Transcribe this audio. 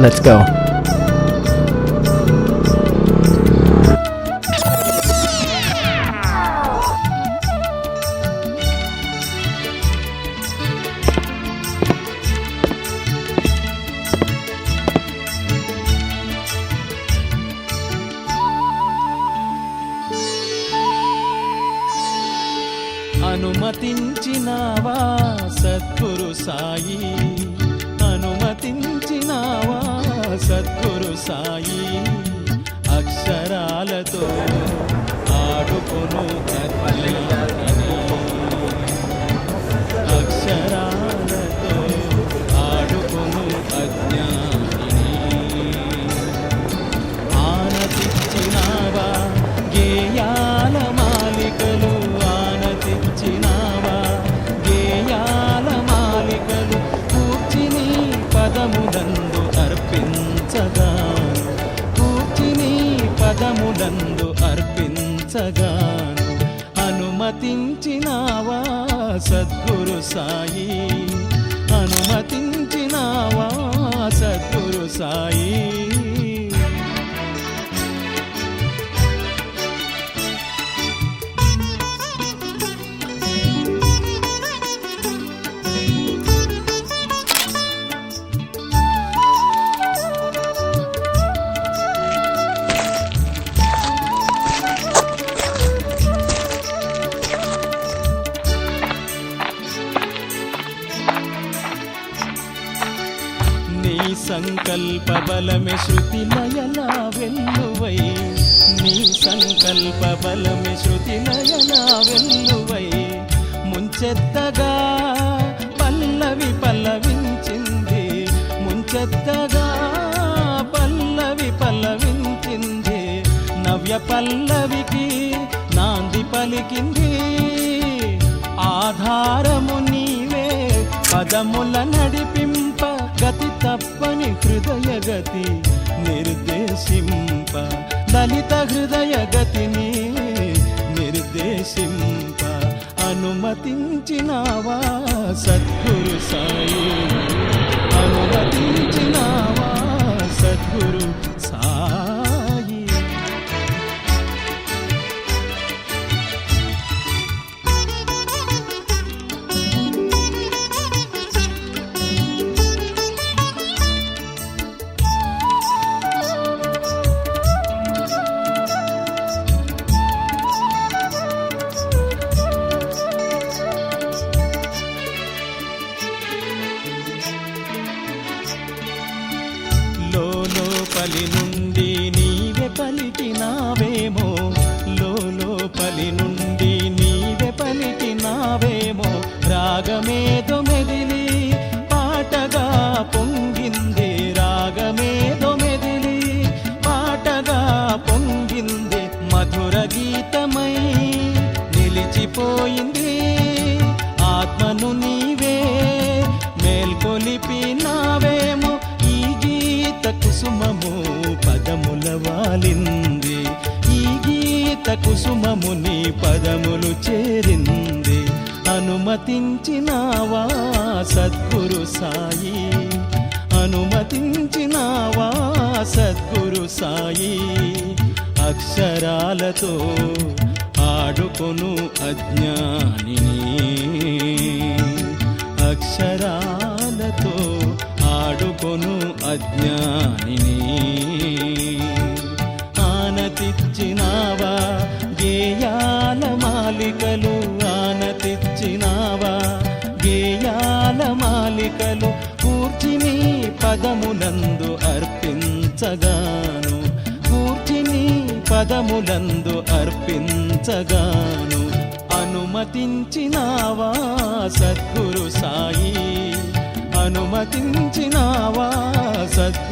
Let's go. అనుమతించినావా Sadhguru Sai, అనుమతించినావా Sadhguru Sai, అక్షరాలతో ఆడుకొను అజ్ఞానిని, అక్షరాలతో ఆడుకొను అజ్ఞానిని. ఆనతిచ్చినావా గేయాల మాలికలు, ఆనతిచ్చినావా గేయాల మాలికలు, కూర్చిని పదములందు అర్పించగాను, కూర్చిని పదములందు అర్పించగాను. అనుమతించినావా సద్గురు సాయి, అనుమతించినావా సద్గురు సాయి. నీ సంకల్ప బలమే శృతి లయల వెల్లువై, నీ సంకల్ప బలమే శృతి లయల వెల్లువై, ముంచెత్తగా పల్లవి పల్లవించింది, ముంచెత్తగా పల్లవి పల్లవించింది, నవ్య పల్లవికి నాంది పలికింది. ఆధారము నీవే పదముల నడిపింప, గతి తప్పని హృదయ గతి నిర్దేశింప, దళిత హృదయ గతిని నిర్దేశింప. అనుమతించినావా సద్గురు సాయి, అనుమతించినావా సద్గురు సాయి. లోపలి నుండి నీవే పలికినావేమో, లోపలి నుండి నీవే పలికినావేమో, రాగమేదో మెదిలి పాటగా పొంగింది, రాగమేదో మెదిలి పాటగా పొంగింది, మధుర గీతమై నిలిచిపోయింది. ఆత్మను నీవే మేల్కొలిపినావేమో, ఈ గీత కుసుమము పదముల వాలింది, ఈ గీత కుసుమము నీ పదములు చేరింది. అనుమతించినావా సద్గురు సాయి, అనుమతించినావా సద్గురు సాయి, అక్షరాలతో ఆడుకొను అజ్ఞానిని, అక్షరాలతో ఆడుకొను అజ్ఞానిని. ఆనతిచ్చినావా గేయాల మాలికలు, ఆనతిచ్చినావా గేయాల మాలికలు, కూర్చిని పదములందు అర్పించగాను, కూర్చిని పదములందు అర్పించగాను. అనుమతించినావా సద్గురు సాయి, అనుమతించినావా సద్గురు